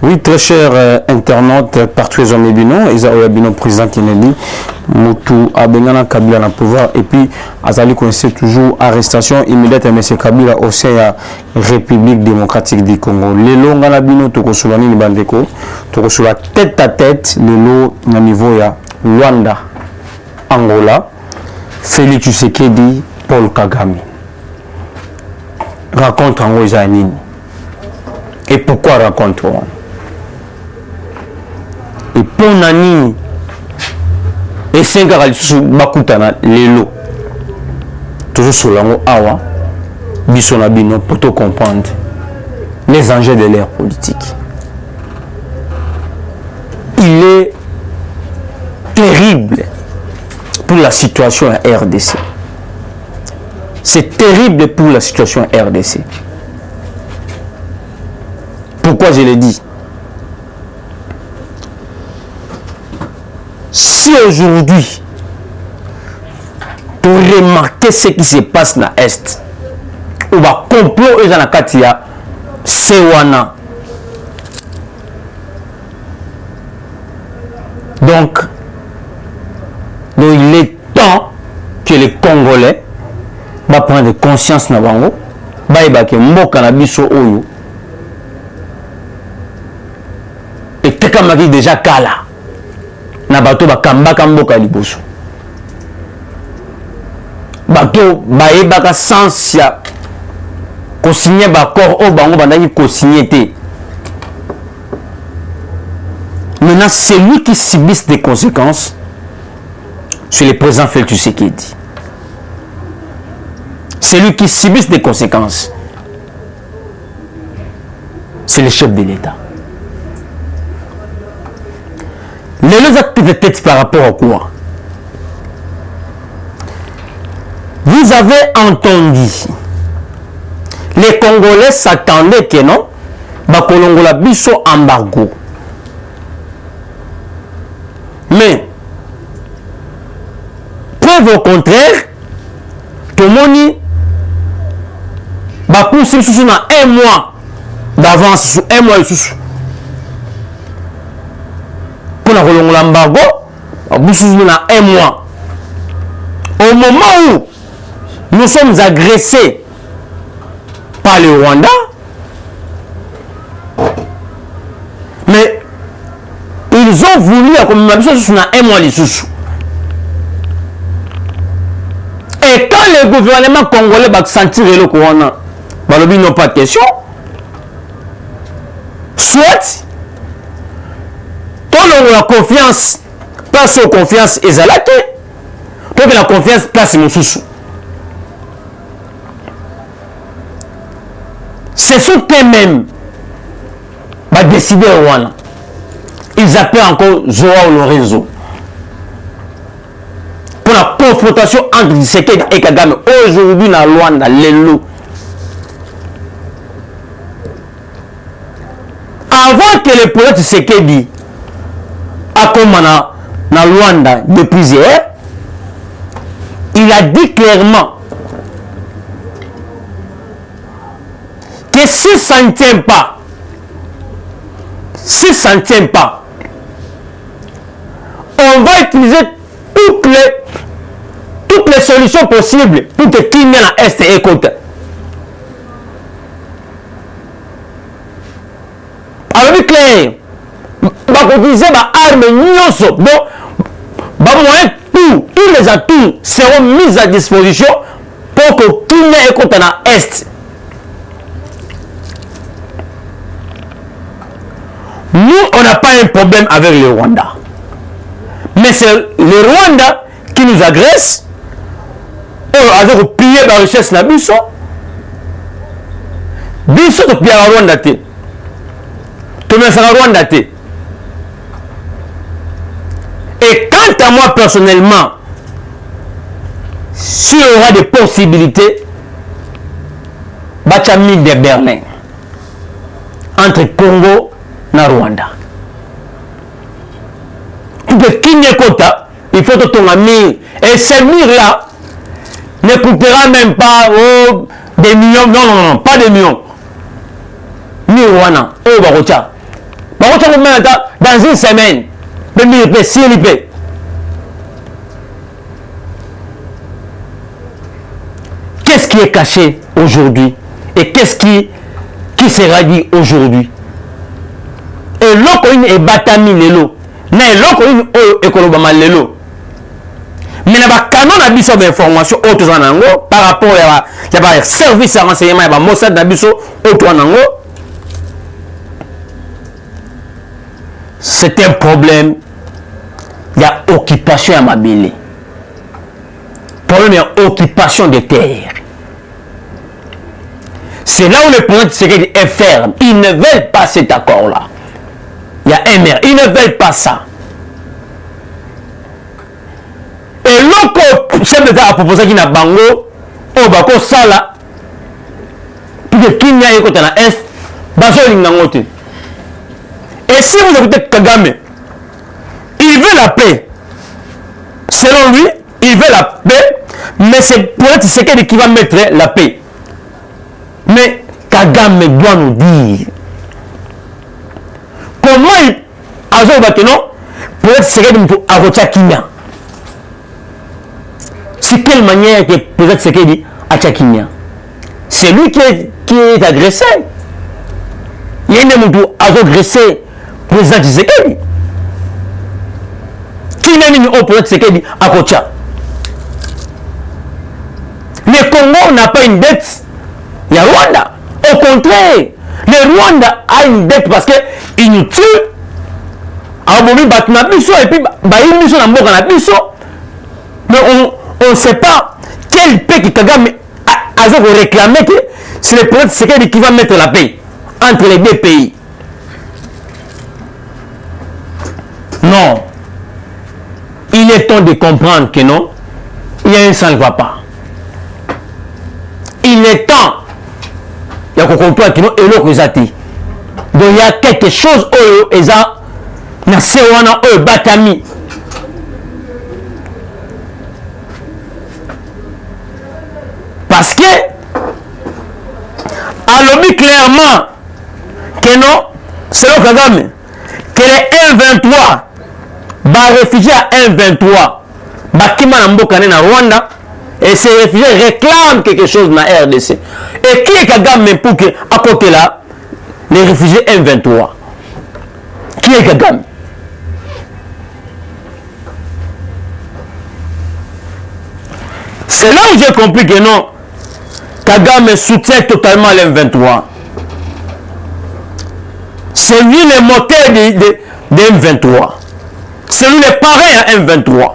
Oui, très cher internaute, partout les hommes bino, Isa Oyabino, président Kennedy, Moutou Abengana Kabila na pouvoir, et puis Azali connaissait toujours arrestation immédiate à M. Kabila au sein de la République démocratique du Congo. Les longs à la bino, Tokosulani Nibandeko, Tokosula tête à tête, le lot au niveau ya Rwanda, Angola, Félix Tshisekedi, Paul Kagame. Raconte en Oizanini. Et pourquoi raconte-t-on? Et pour Nani, et 5 ans, Bakutana, Lelo, toujours sur l'angle Awa, Bissonabino, pour te comprendre les enjeux de l'ère politique. Il est terrible pour la situation à RDC. C'est terrible pour la situation à RDC. Pourquoi je l'ai dit? Si aujourd'hui, tu remarques ce qui se passe dans l'Est, ou va complot et dans la Katia, c'est Wana. Donc, il est temps que les Congolais va prendre conscience na bango, ba ke mboka na biso oyo. Et tekamaki déjà kala. Na bato bakambaka mboka liboso. Bato baebaka sens ya ko signer bakor o bango bandaki ko signer te. Maintenant, c'est lui qui subit des conséquences sur le président Félix Tshisekedi. C'est lui qui subit des conséquences. C'est le chef de l'État. Les activités par rapport à quoi? Vous avez entendu, les Congolais s'attendaient que non, Bakolongola biso embargo. Mais, preuve au contraire, tout le monde va poursuivre sur un mois d'avance, sur un mois sous. Pour l'embargo, on va poursuivre un mois. Au moment où nous sommes agressés par le Rwanda, mais ils ont voulu accompagner sur un mois les sous. Et quand le gouvernement congolais va sentir le Rwanda, ils n'ont pas de question. Soit, la confiance, place aux confiance et zalake, donc la confiance place mon sous. Ce sont eux-mêmes qui décider au Rwanda. Ils appellent encore Joao Lorenzo pour la confrontation entre Tshisekedi et Kagame aujourd'hui dans Rwanda, Lelo. Avant que le projet Tshisekedi a commencé dans Rwanda depuis hier, il a dit clairement que si ça ne tient pas, on va utiliser toutes les solutions possibles pour que tout le monde à Est et côté. Alors, oui, clair, on va utiliser des armes, tous les atouts seront mis à disposition pour que tout le monde écoute à Est. Nous, on n'a pas un problème avec le Rwanda. Mais c'est le Rwanda qui nous agresse. Avec piller la richesse na biso. Biso to piller la Rwanda te. To mesa la Rwanda te. Et quant à moi personnellement, s'il y aura des possibilités, Bachamine de Berlin entre Congo et Rwanda. Pour que Kinyekota, il faut que ton ami, et ce mur-là ne coûtera même pas des millions, non, pas des millions. Ni Rwanda, Dans une semaine, qu'est-ce qui est caché aujourd'hui et qu'est-ce qui sera dit aujourd'hui? Et l'eau est batami lelo, mais l'eau est kolobama lelo. Mais il y a un canon d'information par rapport à service de renseignement, il y a un Mossad c'est un problème. Il y a occupation à Mabélé. Problème, il y a occupation des terres. C'est là où le président Tshisekedi est ferme. Ils ne veulent pas cet accord-là. Il y a un maire. Ils ne veulent pas ça. Et l'autre chef d'État a proposé qu'il y a Bango, au Bako Sala, puis que Kenya est côté dans l'Est, Baso Lingangote. Et si vous écoutez Kagame, il veut la paix. Selon lui, il veut la paix, mais c'est pour être Tshisekedi qui va mettre la paix. Mais Kagame doit nous dire comment il a fait pour être Tshisekedi pour Arocha Kenya. C'est quelle manière que le président Tshisekedi a Tchakinia? C'est lui qui est agressé. Il y a un homme qui a agressé le président Tshisekedi. Qui n'est pas le président Tshisekedi à Kocha? Le Congo n'a pas une dette. Il y a Rwanda. Au contraire, le Rwanda a une dette parce qu'il nous tue. Alors, et puis, mais on ne sait pas quel paix que Kagame a réclamé que c'est le président Tshisekedi qui va mettre la paix entre les deux pays. Non. Il est temps de comprendre que non, il y a un sang ne va pas. Il est temps, il y a qu'on comprend que non, et l'autre est athée. Donc il y a quelque chose où ils ont batami. Parce que, à l'objet clairement, que non, c'est le Kagame, que les 1,23 va réfugier à 1,23, va qui m'a na Rwanda, et ces réfugiés réclament quelque chose dans la RDC. Et qui est Kagame pour que, à côté là, les réfugiés 1,23? Qui est Kagame? C'est là où j'ai compris que non, Kagame soutient totalement l'M23. C'est lui le moteur de M23. C'est lui le parrain à M23.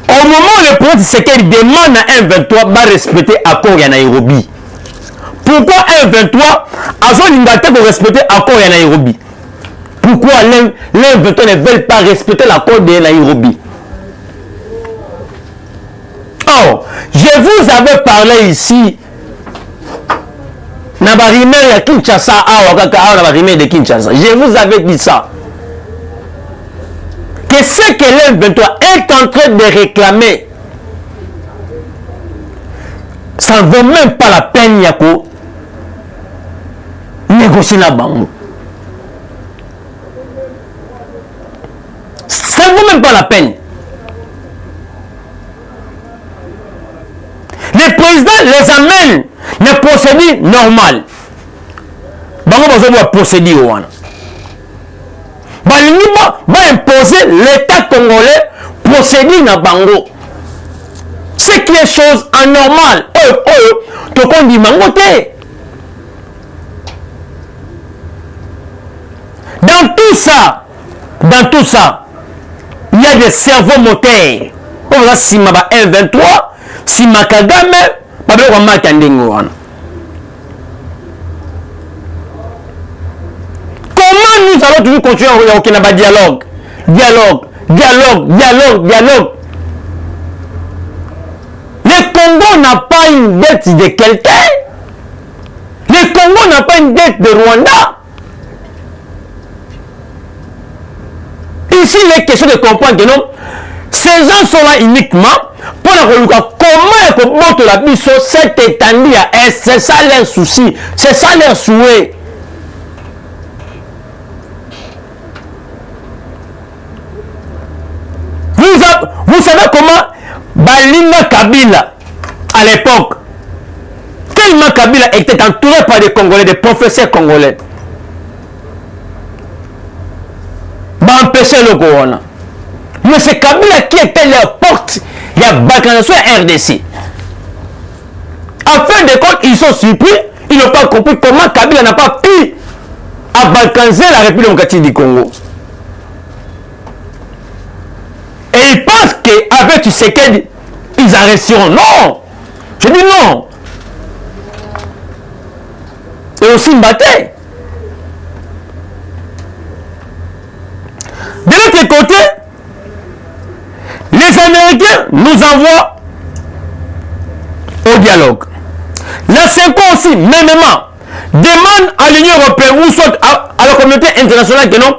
Au moment où le président Tshisekedi demande à M23 de respecter l'accord à Nairobi. Pourquoi M23 a fait respecter l'accord à Nairobi? Pourquoi l'M23 ne veut pas respecter l'accord de Nairobi? Oh, je vous avais parlé ici de Kinshasa, de Kinshasa. Je vous avais dit ça. Que ce que l'M23 est en train de réclamer, ça ne vaut même pas la peine Yako négocier la banque. Ça ne vaut même pas la peine. Le président les amène les procédures normales. Bango besoin de procédure. Va imposer l'État congolais procédure dans Bango. Ce qui est chose anormale. Tu dis mangoté. Dans tout ça, il y a des cerveaux moteurs. On va si ma 1,23. Si Makagame, pas besoin de m'attendre. Comment nous allons toujours continuer à avoir dialogue? Le Congo n'a pas une dette de quelqu'un. Le Congo n'a pas une dette de Rwanda. Ici, il est question de comprendre que non, ces gens sont là uniquement pour la relouka. Comment koboto la biso cette étendue à est, c'est ça leur souci, c'est ça leur souhait. Vous savez comment Balinga Kabila à l'époque, tellement Kabila était entouré par des Congolais, des professeurs congolais, empêcher le corona. Mais c'est Kabila qui était leur porte. Il y a balkanisation RDC. En fin de compte, ils sont surpris. Ils n'ont pas compris comment Kabila n'a pas pu balkaniser la République démocratique du Congo. Et ils pensent qu'avec Tshisekedi, ils arrêteront. Non! Je dis non. Et aussi Mbaté. De l'autre côté, les Américains nous envoient au dialogue. La CENCO aussi, mêmement, demande à l'Union européenne ou soit à la communauté internationale que non,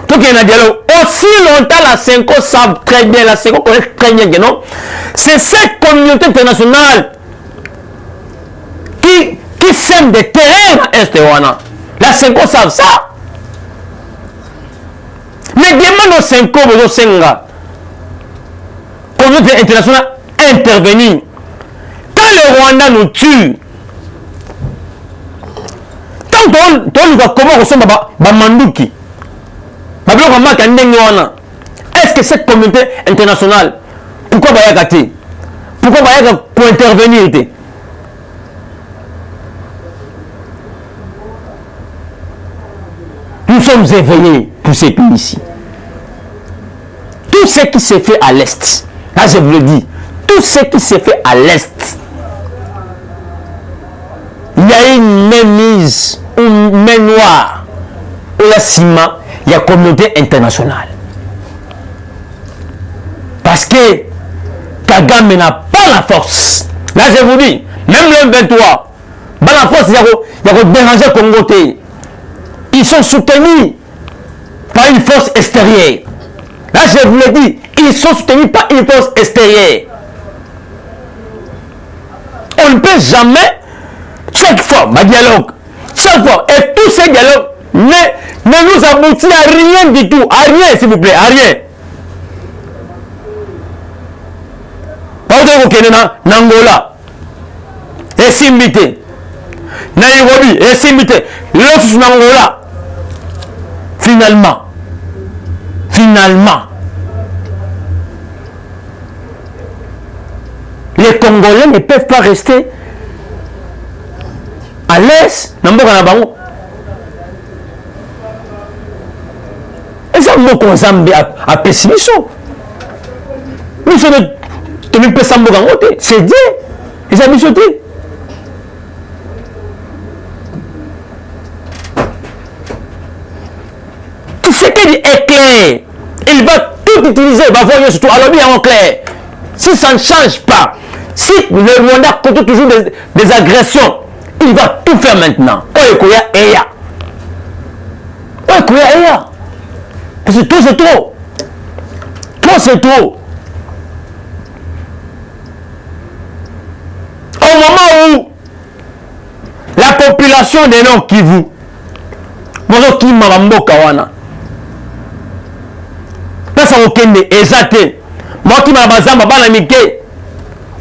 donc il y a un dialogue. Aussi longtemps, la CENCO savent très bien, la CENCO connaît très bien que non, c'est cette communauté internationale qui sème des terrains à Est Wana. La CENCO savent ça. Mais demande au 5 ans, aux 5 ans, communauté internationale intervenir. Quand le Rwanda nous tue, quand on va comment ressemble à Manduki, est-ce que cette communauté internationale, pourquoi Bayakati, pourquoi Bayaka pour intervenir? Nous sommes éveillés pour ces pays-ci. Tout ce qui s'est fait à l'Est, là je vous le dis, tout ce qui s'est fait à l'Est, il y a une mainmise, une main noire, et la ciment, il y a communauté internationale. Parce que Kagame n'a pas la force. Là je vous dis, même le 23, dans la force, il y a déranger Congo. Ils sont soutenus par une force extérieure. Là, je vous l'ai dit, ils sont soutenus par une force extérieure. On ne peut jamais, chaque fois, ma dialogue, chaque fois, et tous ces dialogues ne nous aboutit à rien du tout. À rien, s'il vous plaît, à rien. Par exemple, Nangola, et Simbité, Nairobi, et Simbité, l'autre Nangola. Finalement, les Congolais ne peuvent pas rester à l'aise. Et ça, nous sommes à pessimisme. Nous sommes c'est Dieu. Ils ont mijoté. Ce qu'il dit est clair. Il va tout utiliser, il va voir surtout. Alors bien en clair, si ça ne change pas, si le Rwanda continue toujours des agressions, il va tout faire maintenant. Oyekoya Eya. Oyekoya Eya. Parce que tout c'est trop. Tout c'est trop. Au moment où la population des Nord Kivu, Mozo Kima Mboka Wana, ça okende ezate moti ma bazamba bana mike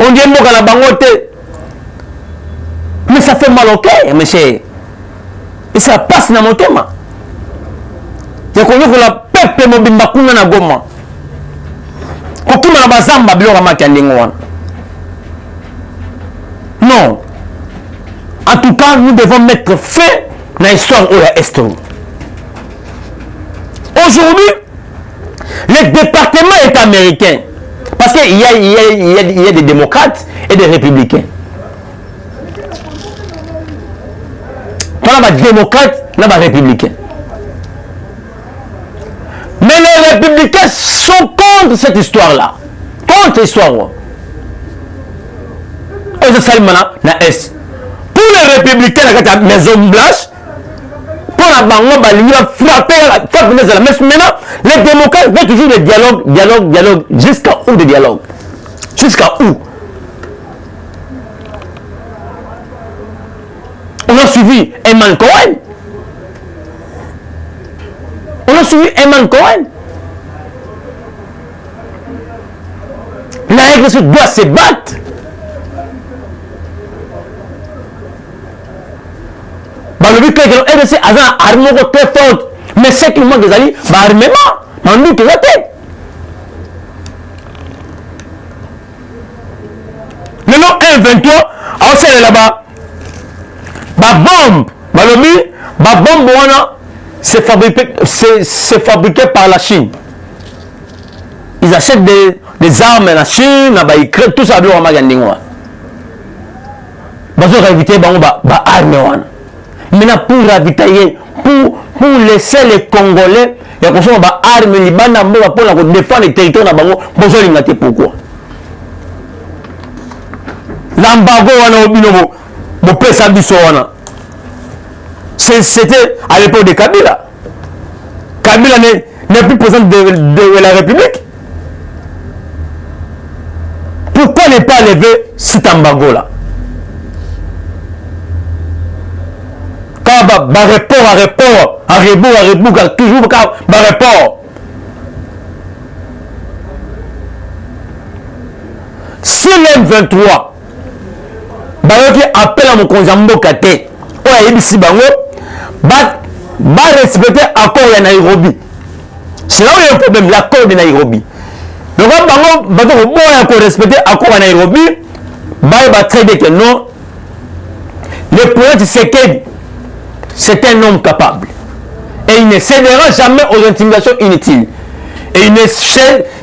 on dit mboka na bangote, mais ça fait mal au cœur monsieur, et ça passe na motema ya konyo ko la peuple mobimba kuna na Goma kokima na bazamba biloko makandingo wana. Non, en tout cas nous devons mettre fin à l'histoire au Est. Aujourd'hui le département est américain. Parce qu'il y a des démocrates et des républicains. On a des démocrates, on a des républicains. Mais les républicains sont contre cette histoire-là. Contre l'histoire. Et c'est ça le Est. Pour les républicains, la Maison Blanche, pour la banque, frapper maintenant, les démocrates veulent toujours le dialogue jusqu'à où de dialogue. Jusqu'à où? On a suivi Eman Cohen. On a suivi Eman Cohen. La RDC doit se battre. Le but que la RDC a une arme très forte. Mais c'est qu'il manque des alliés, armement. Mais nous qui voter. Le nom 1-23, on là-bas. La bombe, la bombe, c'est fabriqué par la Chine. Ils achètent des armes à la Chine, ils créent tout ça. Ils vont éviter les armes. Maintenant, pour ravitailler, pour laisser les Congolais, il y a des armes, pour défendre les territoires. Pourquoi? L'embargo, c'était à l'époque de Kabila. Kabila n'est plus président de la République. Pourquoi ne pas lever cet embargo-là? Quand rapport à rebours, toujours rapport. Si l'M23 qui appelle à mon conjambo Kate, va respecter l'accord de Nairobi. C'est là où il y a un problème, l'accord de Nairobi. Donc, va respecter l'accord de Nairobi, va très bien que non. Le président Tshisekedi, c'est un homme capable. Et il ne cédera jamais aux intimidations inutiles. Et il ne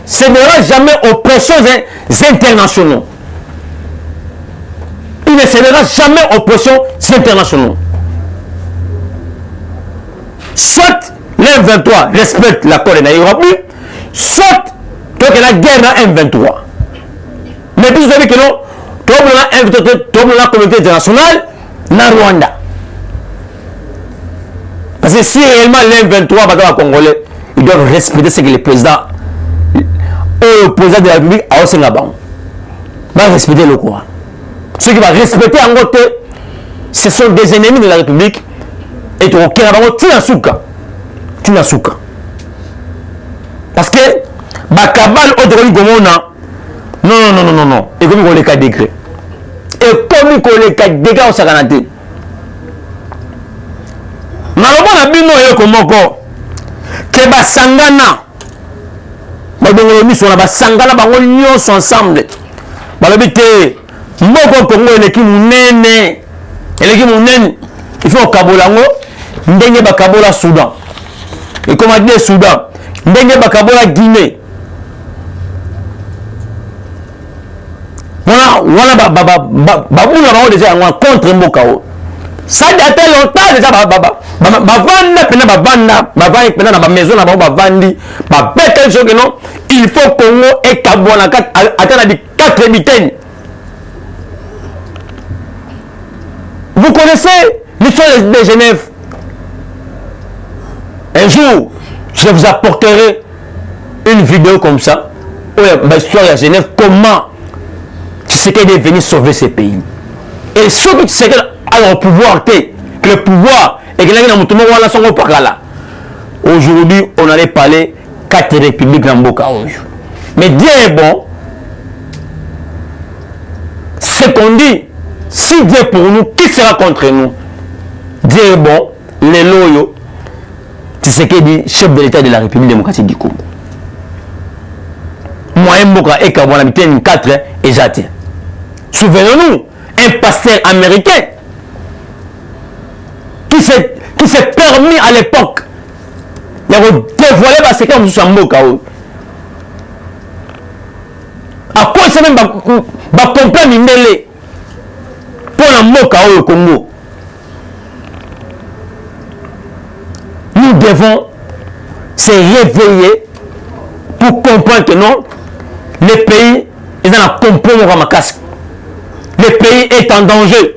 cédera jamais aux pressions internationaux. Il ne cédera jamais aux pressions internationaux. Soit l'M23 respecte l'accord de Nairobi, soit donc la guerre dans M23. Mais puis vous savez que non, tout la communauté internationale, dans Rwanda. Parce que si réellement l'M23 va dans la Congolais, ils doivent respecter ce que le président de la République a aussi là-bas. Va respecter le quoi. Ceux qui vont respecter en côté, ce sont des ennemis de la République. Et tu vas Tinasuka. Parce que Bakabal Odroli Gomona, non. Et comme on les 4 degrés. Et comme on les 4 degrés au Saganate. Malheureusement, bino yo komoko ke basangana badongolo miso na basangana bango nyonso ensemble balobi te mboko Kongo eleki munene il faut kabolango ndenge bakabola Soudan et comme dit Soudan ndenge bakabola Guinée voilà babula bango déjà contre mbokao. Ça date longtemps déjà il faut Congo et Kabouana attendre des 4 mitaines. Vous connaissez l'histoire de Genève. Un jour, je vous apporterai une vidéo comme ça. L'histoire de Genève, comment Tshisekedi est venu sauver ces pays. Et ceux qui Tshisekedi alors pouvoir que le pouvoir et que aujourd'hui on allait parler 4 républiques dans Mboka. Mais Dieu est bon. Ce qu'on dit, si Dieu est pour nous, qui sera contre nous? Dieu est bon, les loyaux, tu sais qu'il dit chef de l'État de la République démocratique du Congo. Moi, Mboka et Kabon habité une 4 et j'attends. Souvenons-nous, un pasteur américain qui s'est permis à l'époque de dévoiler la séquence de Mboka. À quoi c'est même comprendre Mindele pour la Mboka au Congo. Nous devons se réveiller pour comprendre que non, le pays est dans la compromission à ma casque. Le pays est en danger.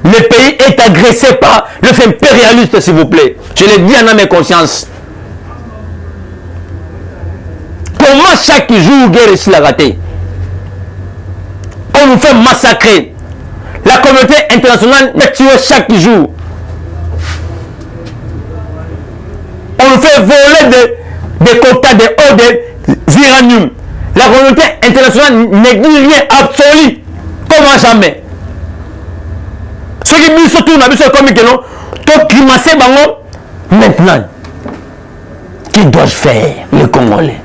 Le pays est agressé par le fait impérialiste, s'il vous plaît. Je l'ai dit en âme et conscience. Comment chaque jour guerre ici l'a raté? On nous fait massacrer. La communauté internationale est tuée chaque jour. On nous fait voler des quotas de eau, des uranium. La communauté internationale néglige rien absolu. Comment jamais. Ceux qui disent surtout dans le comique, non, tout grimacer, maintenant, que dois-je faire, les Congolais?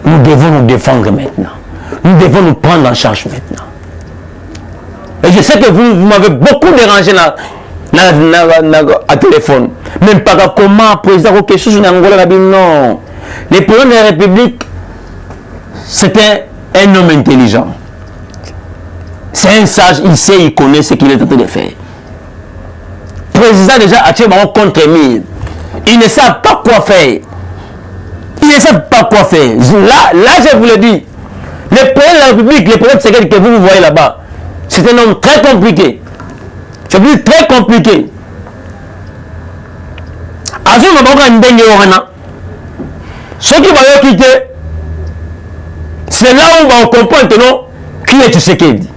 Nous devons nous défendre maintenant. Nous devons nous prendre en charge maintenant. Et je sais que vous m'avez beaucoup dérangé à téléphone. Même pas comment, président, quelque chose en Angola, non. Le président de la République, c'était un homme intelligent. C'est un sage, il sait, il connaît ce qu'il est en train de faire. Le président déjà a tué contre mille. Il ne sait pas quoi faire. Il ne sait pas quoi faire. Là, je vous le dis. Le président de la République, le président de sécurité que vous voyez là-bas, c'est un homme très compliqué. Je vous dis très compliqué. Ce qui va le quitter, c'est là où on va comprendre que non, qui est Tshisekedi.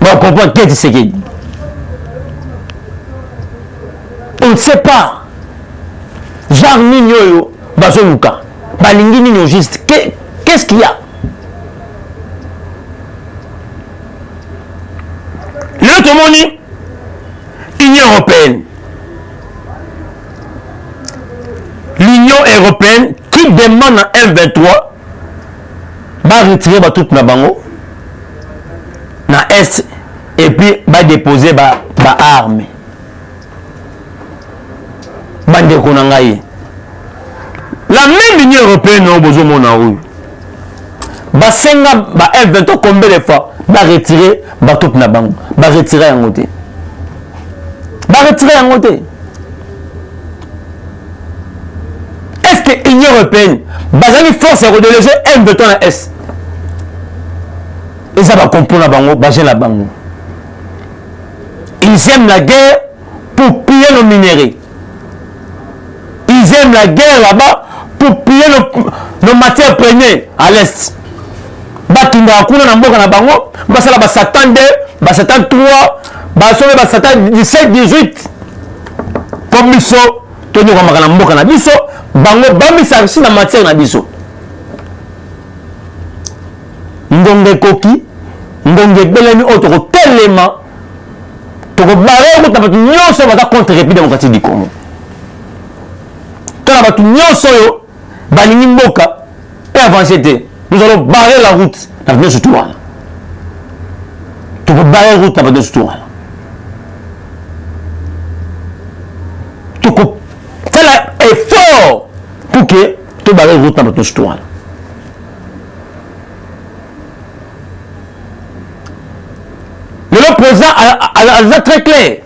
On va comprendre qui est Tshisekedi. On ne sait pas. Genre Nino, Bazoluka, Balingi Nino juste. Qu'est-ce qu'il y a? L'autre monde, Union européenne. L'Union européenne qui demande à M23 de retirer tout na bango na Est et puis va déposer ba armes. Bande konangaye. La même Union européenne au besoin mon aou. Ba senga ba M23 combien de fois va retirer ba tout na bango, va retirer en côté. Va retirer en côté. Est-ce que l'Union européenne va force à redéloger M23 à Est? Et ça va comprendre la bango, va la bango. Ils aiment la guerre pour piller nos minéraux. Ils aiment la guerre là-bas pour piller nos matières premières à l'Est. Bakinda kuna na mboka na bango, basala ba Satan 2, ba Satan 3, basala ba Satan 17, 18. Comme biso, toni ko makana mboka na biso, bango bamisa si na matière na biso. Ndonge koki, ndonge belemi otoko telema. Toko barre ko tabatu nyonso baza contre République démocratique du Congo. Tona batu nyonso yo balingi mboka et avancer. Nous allons barrer la route dans notre tour. Tu peux barrer la route dans notre tour. Tu peux faire l'effort pour que tu barres la route dans notre tour. Le président a très clair.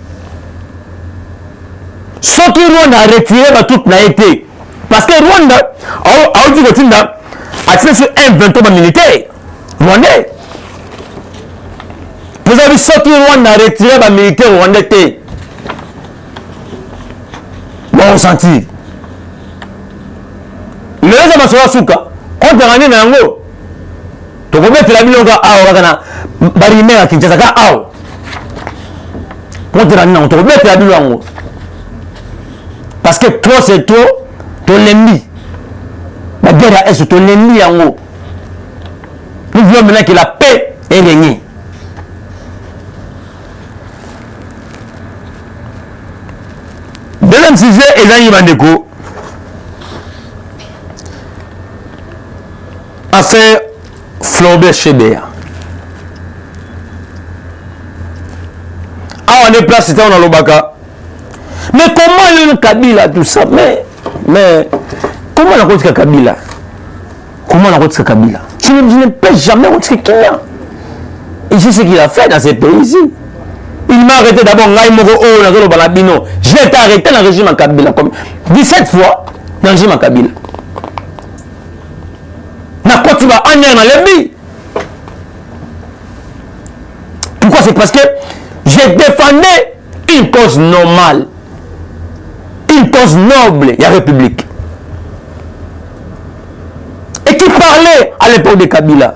Ce qui Rwanda a retiré toute n'a été. Parce que Rwanda a dit que accès sur un 23 militaire rwandais. Vous avez sorti Rwanda a retiré les militaires rwandais. Bon senti. Le reste de ma souka, quand tu as gagné Nango, tu peux mettre la bilonga à Oragana, Barimé à Kinshasa, à Ao. Quand tu as gagné Nango, tu peux mettre la bilonga. Parce que trop c'est trop, ton ennemi. La guerre est sur ton ennemi en haut. Nous voulons maintenant que la paix est régnée. Deuxième sujet, Ezaï Bandeko. Affaire Flobert Chebea. Ah, on est place, c'était en Alobaka. Mais comment le Kabila, tout ça? Mais comment on a retrouvé Kabila? Comment on a retrouvé Kabila? Je ne peux jamais retrouver Kenya. Et c'est ce qu'il a fait dans ces pays ici. Il m'a arrêté d'abord, j'ai été arrêté dans le régime en Kabila. 17 fois dans le régime en Kabila. Pourquoi? C'est parce que j'ai défendu une cause normale. Une cause noble, la République. Et qui parlait à l'époque de Kabila.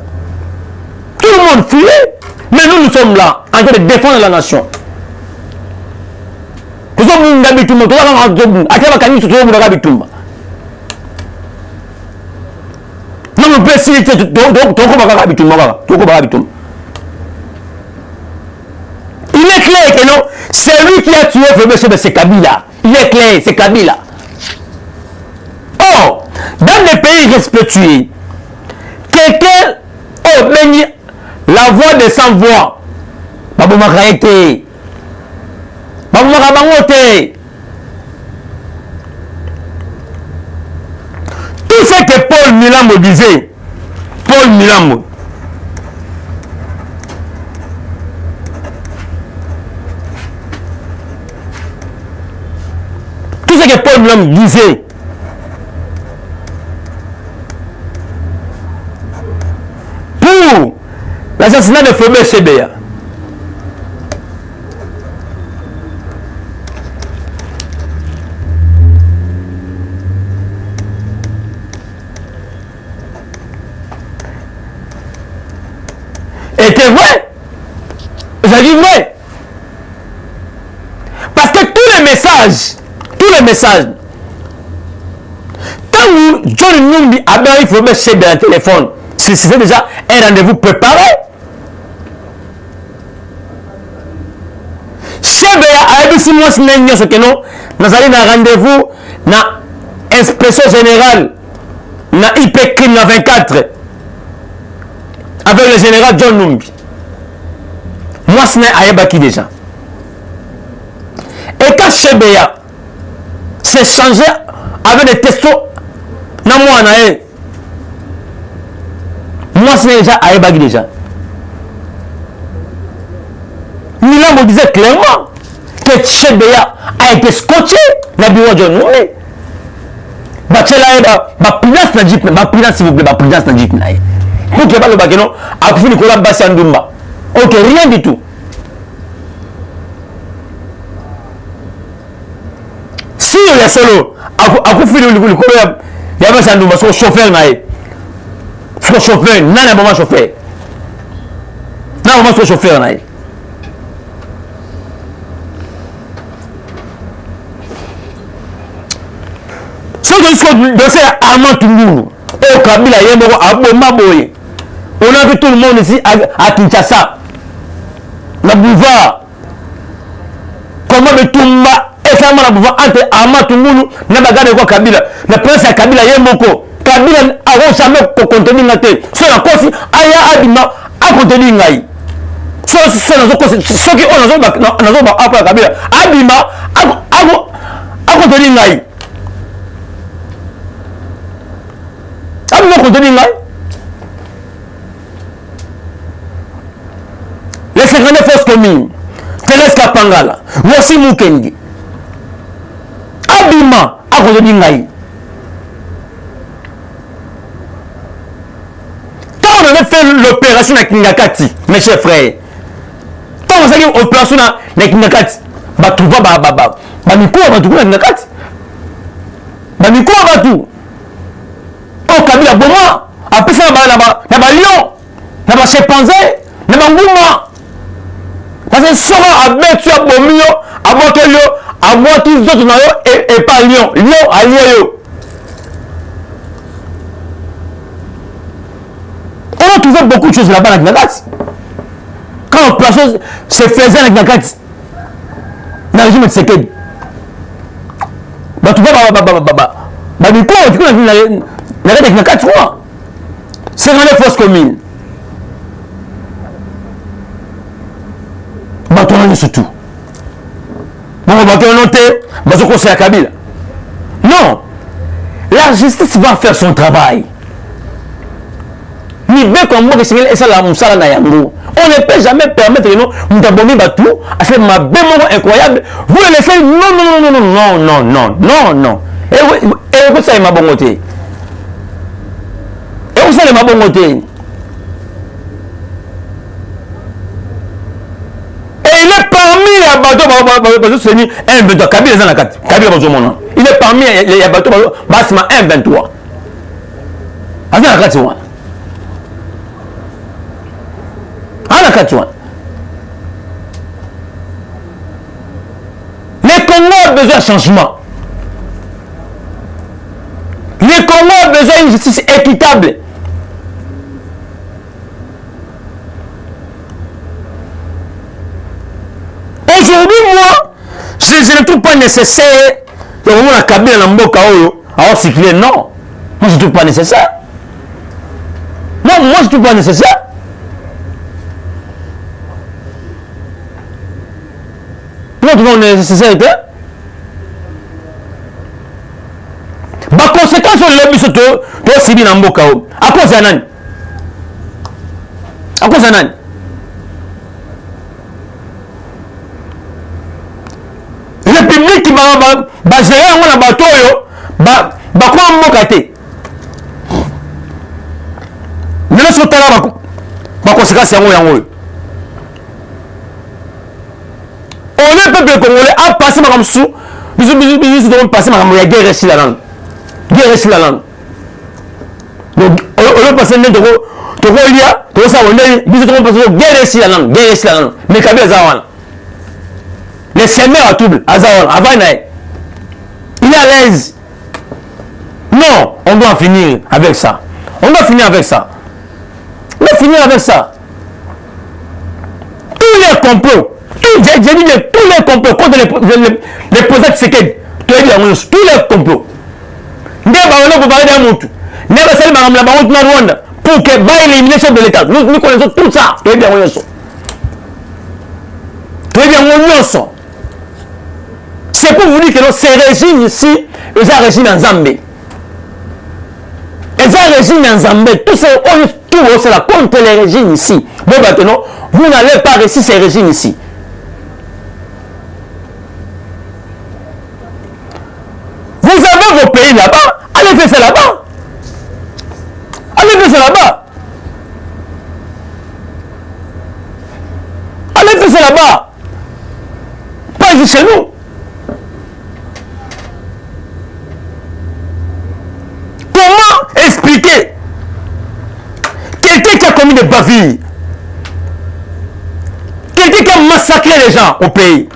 tout le monde fuyait. Mais nous sommes là, en train de défendre la nation. Nous sommes là, nous sommes là, non, mais si tu es il est clair que non, c'est lui qui a tué c'est Kabila. Il est clair, c'est Kabila. Or, dans les pays respectueux, quelqu'un béni la voix de sans voix. Tout ce que Paul Milambo disait, Paul Milambo, tout ce que Paul Milambo disait, pour l'assassinat de Fobé Chebea, était vrai. J'ai dit vrai. Parce que tous les messages, quand John Numbi a bien il faut mettre chez un téléphone, c'est déjà un rendez-vous préparé. Chebea a dit si moi c'est ce que non, nous allons un rendez-vous na inspection générale na IP crime na 24 avec le général John Numbi. Moi c'est un Ayabaki déjà. Et quand Chebea s'est changé avec des textos, moi c'est déjà Ayabaki déjà. Milan me disait clairement que Chebea a été scotché dans le bureau de John Numbi. Prudence na jeep, prudence s'il vous plaît, prudence na jeep. Pour que le bagano a fait Nicolas Bassandumba. Ok, rien du tout. Si il y a solo, a fait Nicolas Bassandumba, son chauffeur naïe. Son chauffeur, non, non, non, chauffeur. Non, non, son chauffeur naïe. Ce que je dois faire Armand Tungoulou, au Kabila, il y a un Maboye. On a vu tout le monde ici à Kinshasa. La boulevard. Comment le Toumba et ça m'a boulevard entre Armand Tungoulou, n'a pas gardé quoi Kabila. Le prince à Kabila, il y a Moko. Kabila a jamais contenu la tête. C'est la cause, Aya Abima a contenu Ngaï. C'est la cause, ceux qui ont après Kabila. Abima a contenu Ngaï. Abima a contenu Ngaï. Les 59 forces communes, Teleska Pangala, voici Mukendi. Abima, à cause de Ngaï. Quand on avait fait l'opération avec Ningakati, mes chers frères, quand on a fait l'opération avec Ningakati, Batouva, Bamiko, Batouva, Ningakati. Bamiko, Batou. Oh, Kabila, Boma, après ça, Naba Lion, Naba Chimpanzé, Naba Ngouma. Parce que si on a battu à Bomio, à Bokelio, à voir tous les autres et pas Lyon. Lyon à Lyon. On a trouvé beaucoup de choses là-bas avec Nagati. Quand on place se faisait avec Nagati, dans le régime de Seked. Tu vois, du coup, Nagati avec Nagati, c'est dans les forces communes. On surtout. Bon, on va noter, parce que c'est à Kabila. Non, la justice va faire son travail. On ne peut jamais permettre que nous t'abonnions tout à ce moment incroyable. Vous le laissez, non. Et vous savez ma bonne côté. Et vous savez ma bonne côté. Il est parmi les bateaux, un 23. Il est parmi les bateaux, bassement 1 23. Le Congo a besoin de changement. Le Congo a besoin d'une justice équitable. Aujourd'hui, moi, je ne trouve pas nécessaire de vraiment la cabine dans Mboka alors circuler. Non. Moi, je ne trouve pas nécessaire. Non, moi, je ne trouve pas nécessaire. Moi, je trouve nécessaire. La conséquence de l'obus, tu as subi dans Mboka. À cause de Nan. À cause de Nan. Le public qui va gérer un bateau, va quoi Mboka te. Mais là, sur terrain, la conséquence c'est un on est peuple congolais a passé ma sous, bisous devons passer ma guerre guerre ici la langue. Guerre ici la langue. Donc, on est passé de il y a, tout ça, on est bisous devons passer guerre ici la langue, guerre ici la langue. Mais Kabila Azawan. Les semeurs à double, Azawan, avant il est à l'aise. Non, on doit finir avec ça. On doit finir avec ça. On doit finir avec ça. Tous les complots. J'ai dit tous les complots contre les posés de séquelles. Tous les complots. Nous pour que va éliminer le chef de l'État. Nous connaissons tout ça. Très bien, c'est pour vous dire que ces régimes ici, ils ont un régime en Zambie. Ils ont un régime en Zambie. Tout c'est là contre les régimes ici. Bon, maintenant, vous n'allez pas réussir ces régimes ici. Vous avez vos pays là-bas, allez faire ça là-bas. Allez faire ça là-bas. Allez faire ça là-bas. Pas ici chez nous. Comment expliquer quelqu'un qui a commis des bavures, quelqu'un qui a massacré les gens au pays,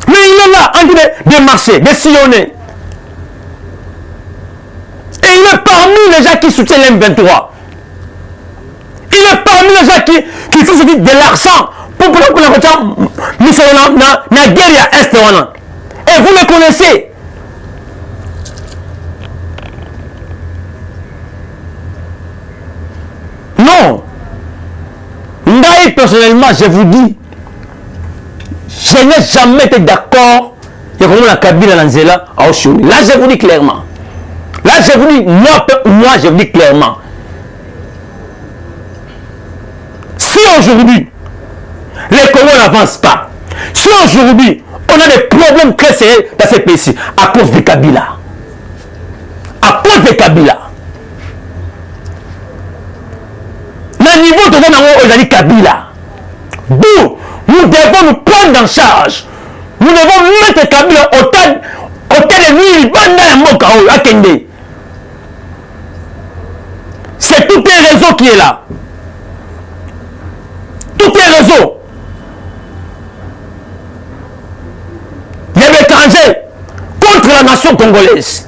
mais il est là en train de marcher, de sillonner. Et il est parmi les gens qui soutiennent l'M23. Il est parmi les gens qui font de l'argent pour la voiture. Nous sommes dans la guerre à Est. Et vous le connaissez. Non. Moi, personnellement, je vous dis, je n'ai jamais été d'accord avec la Kabila Lanzela à Oshuni. Là, je vous dis clairement. Là, je vous dis, moi, je vous dis clairement. Si aujourd'hui, les Congos n'avancent pas, si aujourd'hui, on a des problèmes très sérieux dans ces pays-ci, à cause de Kabila. À cause de Kabila. Le niveau de l'on a Kabila. D'où nous devons nous prendre en charge. Nous devons mettre Kabila au tas de mille bandes à Kende. C'est tout un réseau qui est là. Tout un réseau. Il y a l'étranger contre la nation congolaise.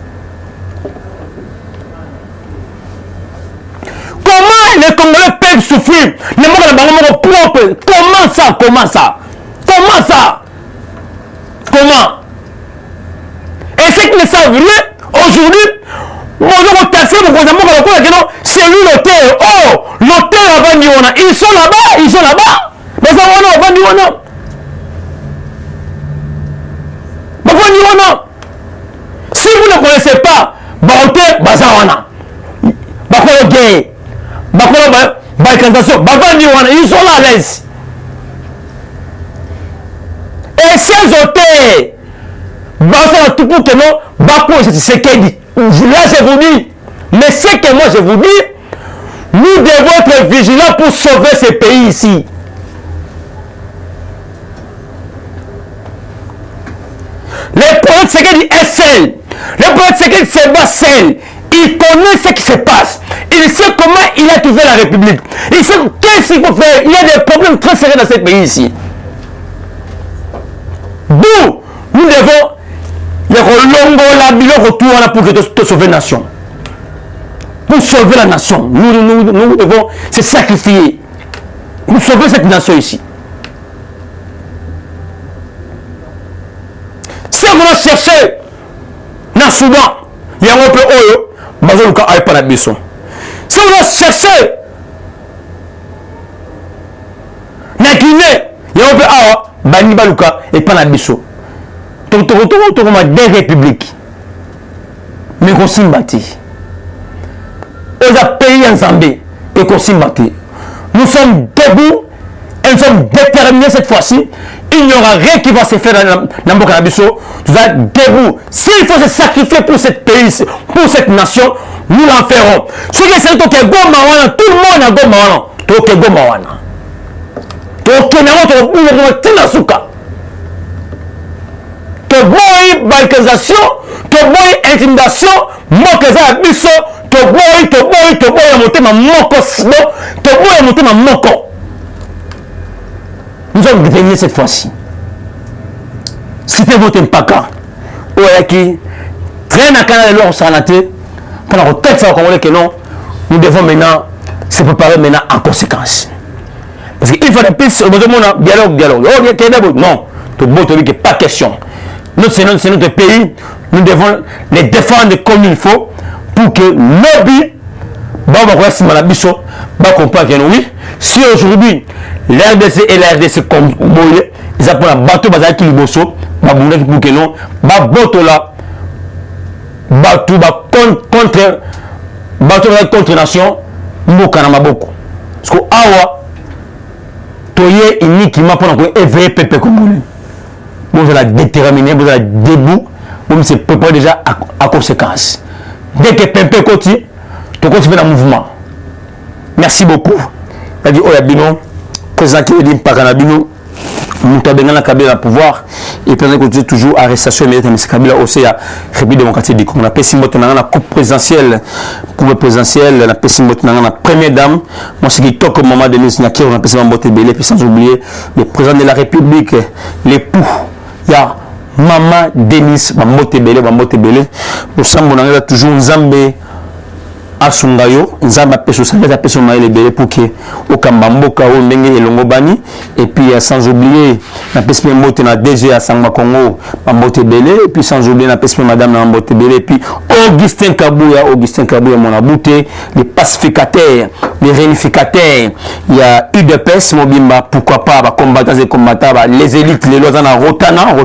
Comment les Congolais peuvent souffrir? Les gens propres. Comment ça? Comment ça? Comment ça? Comment? Et ce qu'ils ne savent rien, aujourd'hui, c'est lui l'auteur. Oh, l'auteur a vendu. Ils sont là-bas, ils sont là-bas. Mais ça va vendu. Si vous ne connaissez pas, Bazawana, Bakolo Gay, Bakolo Bakantation, ils sont là à l'aise. Et ces auteurs, Bazawana tout pour que non, Bako, c'est ce qu'il dit. Là, je vous dis, mais ce que moi je vous dis, nous devons être vigilants pour sauver ce pays ici. Le prophète Tshisekedi est seul. Le prophète Tshisekedi se bat seul. Il connaît ce qui se passe. Il sait comment il a trouvé la République. Il sait qu'est-ce qu'il faut faire. Il y a des problèmes très sérieux dans ce pays ici. D'où nous devons les relongo la bilan retour pour que sauver la nation. Pour sauver la nation, nous devons se sacrifier pour sauver cette nation ici. Si on va chercher dans le Soudan, il y a un peu oyo, bazo luka ay para biso. Si on va chercher na Guinée, il y a un peu awa, bani baluka et para biso. Toko ma deux républiques. Mais qu'on s'imbati. Aux pays ensemble et qu'on s'imbati. Nous sommes debout et nous sommes déterminés cette fois-ci. Il n'y aura rien qui va se faire dans Mboka Nabiso. Nous sommes debout. S'il faut se sacrifier pour ce pays, pour cette nation, nous l'en ferons. Ce qui est certain, tout le monde a Gomawana. Tout le Gomawana. Tout le monde to boy balkanisation, to boy intimidation, mokaza biso, to boy monter ma moko sibo, to boy monter ma moko. Nous allons gagner cette fois-ci. C'était votre impaka. Oyaki traîne à Canada de l'or sanaté pour la retraite ça comme que non. Nous devons maintenant se préparer maintenant en conséquence. Parce qu'il faut des pistes, au besoin de dialogue. Oh, il y a non, to boy to que pas question. Nous, c'est notre pays, nous devons les défendre comme il faut pour que lobby, comprendre que oui, si aujourd'hui l'RDC et la RDC comme ils apprennent à battre Bazaki Liboso, pour que non, contre nation, Mokana beaucoup. Parce que Awa, Toye uniquement pour éveiller Pépé Congolais. Vous allez déterminer, vous allez debout, vous se préparez déjà à conséquence. Dès que Pempé continue, tu continues dans le mouvement. Merci beaucoup. Il a dit, oh, Yabino, président qui veut dire, pas Kanabino, nous avons Kabila pouvoir, et président continue toujours arrestation immédiate, mais c'est Kabila aussi à République démocratique du Congo. On a fait Simbote dans la coupe présidentielle, pour le présidentiel, on a fait Simbote dans la première dame. Moi, c'est qui toque au moment de l'Isnakier, on a fait Simbote Belé, puis sans oublier le président de la République, l'époux. Il y a Maman Denis, Mamote Belé. Nous sommes toujours Nzambe Asungayo, Nzambe Peso Sanga, Peso Maïle Belé pour que au Kambamboka, au Ndenge et Longobani. Et puis sans oublier, la PSP Mote na DG à Sangma Congo, Mamote Belé. Et puis sans oublier la PSP Madame Mamote Belé. Et puis Augustin Kabouya, mon abouté, les pacificateurs, les réunificateurs. Il y a UDPS, Mobimba, pourquoi pas, combattants et combattants, les élites, les lois en Rotana,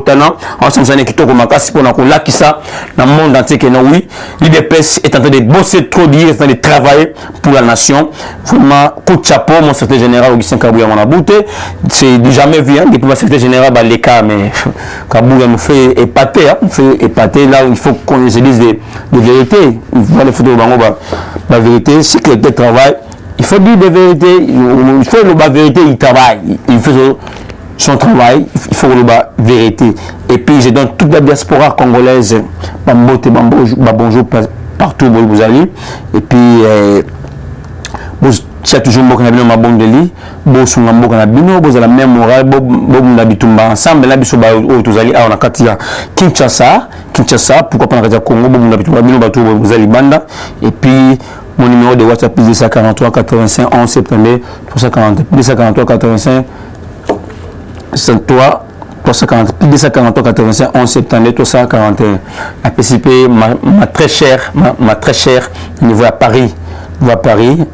ensemble, on est qui toque au Makasi pour la qui ça, dans le monde entier, que non, oui, l'UDPS est en train de bosser trop dire, est en train de travailler pour la nation. Vraiment, coup de chapeau, mon secrétaire général Augustin Kabouya, mon abouté, c'est du jamais vu, hein, depuis le secrétaire général, les cas, mais Kabouya nous fait épater, là où il faut qu'on se dise des vérités. Il faut les photos de la vérité, c'est que le travail. Il faut dire des vérités, il faut la vérité, il travaille, il fait son travail, il faut la vérité. Et puis je donne toute la diaspora congolaise, bonjour partout où vous allez. Et puis, il y a toujours un bon délit, vous avez la même morale, vous avez ensemble, vous allez à Kinshasa, pourquoi pas dans Congo, vous allez Banda. Et puis, mon numéro de WhatsApp est 243 85 11 septembre 340 243 85 63 340 243 85 11 septembre 341. La PCP, ma très chère, au niveau à Paris, Marie,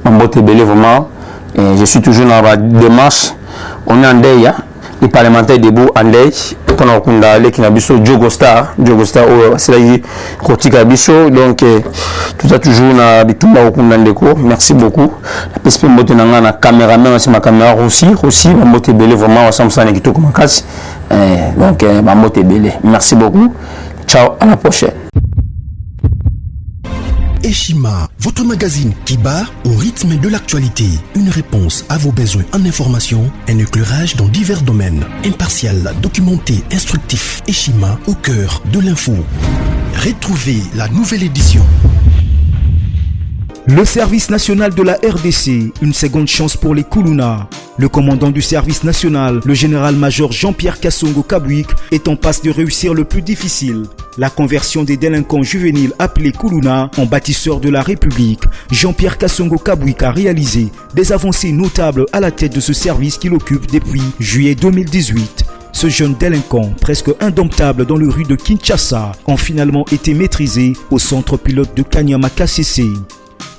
Mambote Belé, vraiment. Et je suis toujours dans la démarche. On est en deuil, les parlementaires debout en deuil. Pendant qu'on a allé qui n'a biso Diogo Star, c'est là qui a biso. Donc tout ça toujours na bitumba au Kundandeko. Merci beaucoup. La PSP mbote nanga na caméraman, c'est ma caméra aussi mbote belé vraiment ensemble ça n'équito comme casse. Donc mbote belé. Merci beaucoup. Ciao, à la prochaine. Eshima, votre magazine qui bat au rythme de l'actualité. Une réponse à vos besoins en information, un éclairage dans divers domaines. Impartial, documenté, instructif. Eshima, au cœur de l'info. Retrouvez la nouvelle édition. Le service national de la RDC, une seconde chance pour les Koulouna. Le commandant du service national, le général-major Jean-Pierre Kassongo Kabouik, est en passe de réussir le plus difficile. La conversion des délinquants juvéniles appelés Koulouna en bâtisseurs de la République. Jean-Pierre Kassongo Kabouik a réalisé des avancées notables à la tête de ce service qu'il occupe depuis juillet 2018. Ce jeune délinquant, presque indomptable dans le rue de Kinshasa, ont finalement été maîtrisés au centre pilote de Kanyama KCC.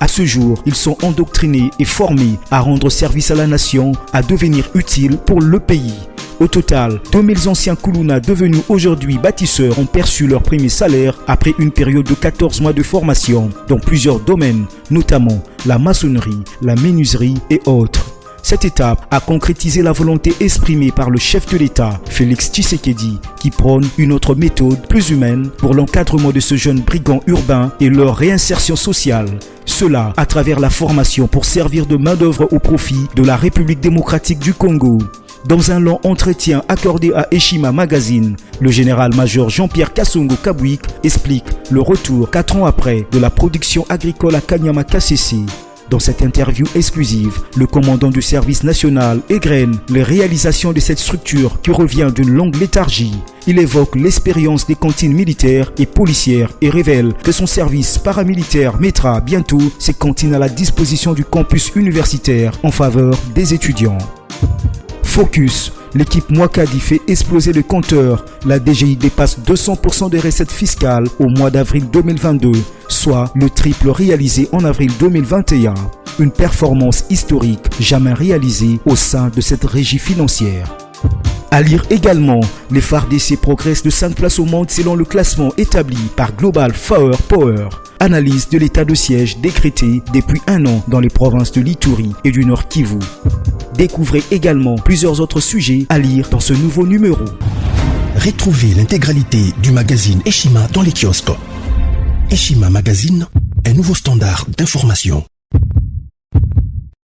À ce jour, ils sont endoctrinés et formés à rendre service à la nation, à devenir utiles pour le pays. Au total, 2000 anciens Koulouna devenus aujourd'hui bâtisseurs ont perçu leur premier salaire après une période de 14 mois de formation dans plusieurs domaines, notamment la maçonnerie, la menuiserie et autres. Cette étape a concrétisé la volonté exprimée par le chef de l'État, Félix Tshisekedi, qui prône une autre méthode plus humaine pour l'encadrement de ce jeune brigand urbain et leur réinsertion sociale. Cela à travers la formation pour servir de main-d'œuvre au profit de la République démocratique du Congo. Dans un long entretien accordé à Eshima Magazine, le général-major Jean-Pierre Kassongo Kabouik explique le retour 4 ans après de la production agricole à Kanyama KCC. Dans cette interview exclusive, le commandant du service national égrène les réalisations de cette structure qui revient d'une longue léthargie. Il évoque l'expérience des cantines militaires et policières et révèle que son service paramilitaire mettra bientôt ses cantines à la disposition du campus universitaire en faveur des étudiants. Focus. L'équipe Mwakadi fait exploser le compteur. La DGI dépasse 200% des recettes fiscales au mois d'avril 2022, soit le triple réalisé en avril 2021. Une performance historique jamais réalisée au sein de cette régie financière. À lire également, les FARDC progressent de 5 places au monde selon le classement établi par Global Power. Analyse de l'état de siège décrété depuis 1 an dans les provinces de l'Ituri et du Nord Kivu. Découvrez également plusieurs autres sujets à lire dans ce nouveau numéro. Retrouvez l'intégralité du magazine Eshima dans les kiosques. Eshima Magazine, un nouveau standard d'information.